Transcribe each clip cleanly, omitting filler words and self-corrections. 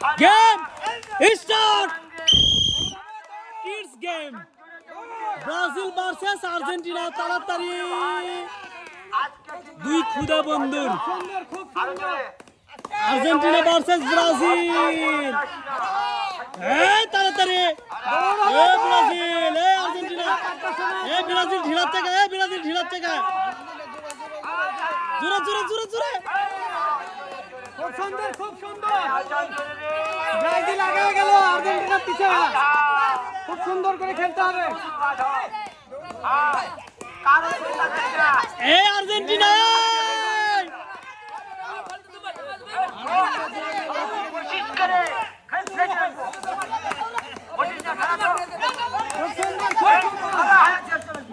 Game start kids game Brazil versus Argentina তাড়াতাড়ি দুই ক্ষুদা বন্ধুর আর্জেন্টিনা ভার্সেস ব্রাজিল এই তাড়াতাড়ি এই ব্রাজিল এই আর্জেন্টিনা এই ব্রাজিল ঢিলাচ্ছে গা এই ব্রাজিল ঢিলাচ্ছে গা জোরে জোরে জোরে জোরে খুব সুন্দর ব্রাজিল আগে গেল আর্জেন্টিনা পিছে খুব সুন্দর করে খেলতে হবে এই আর্জেন্টিনা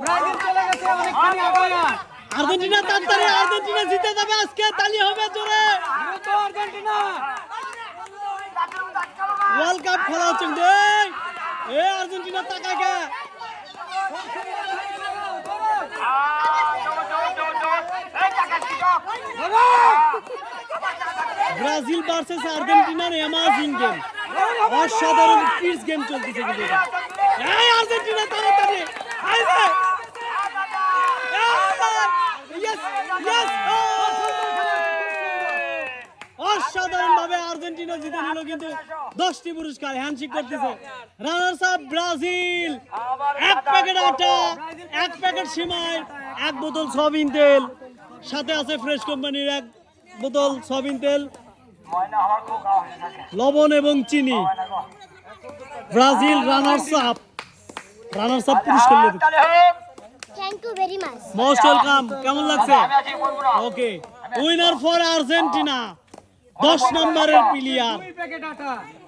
ব্রাজিল চলে গেছে অনেকখানি আগে আর্জেন্টিনা তাড়াতাড়ি আর্জেন্টিনা জিতে যাবে আজকে তালি হবে জোরে দ্রুত আর্জেন্টিনা ওয়ার্ল্ড কাপ খেলা হচ্ছে এই আর্জেন্টিনা তাকাকে ব্রাজিল ভার্সেস আর্জেন্টিনার অ্যামাজিং গেম অসাধারণ কিডস গেম চলতেছে কিন্তু এই আর্জেন্টিনা তাড়াতাড়ি আইবে অসাধারণ ভাবে আর্জেন্টিনা জিতে নিল কিন্তু 10টি পুরস্কার হ্যান্ডশেক করতেছে রানার্স আপ ব্রাজিল এক প্যাকেট আটা এক প্যাকেট সিমাই এক বোতল সয়াবিন তেল সাথে আছে ফ্রেশ কোম্পানির এক বোতল সয়াবিন তেল লবণ এবং চিনি ব্রাজিল রানার্স আপ পুরস্কার নিল Thank you very much. Most welcome কেমন লাগছে ওকে উইনার ফর আর্জেন্টিনা 10 নম্বরের প্লেয়ার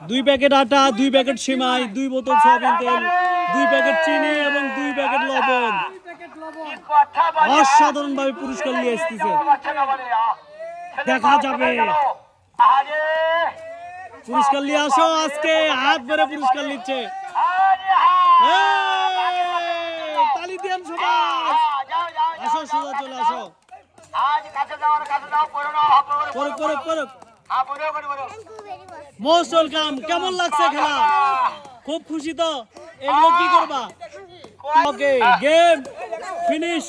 2 প্যাকেট আটা 2 প্যাকেট সিমাই 2 বোতল সয়াবিন তেল 2 প্যাকেট চিনি এবং 2 প্যাকেট লবণ অসাধারণ ভাবে পুরস্কার নিয়ে এসেছে দেখা যাবে পুরস্কার নিয়ে আসো আজকে হাত ভরে পুরস্কার নিচ্ছে তালি দেন সবাই আসো সোজা চলে আসো Thank you very much. Most welcome কেমন লাগছে খেলা খুব খুশি তো এগুলো কি করবা ওকে গেম ফিনিশ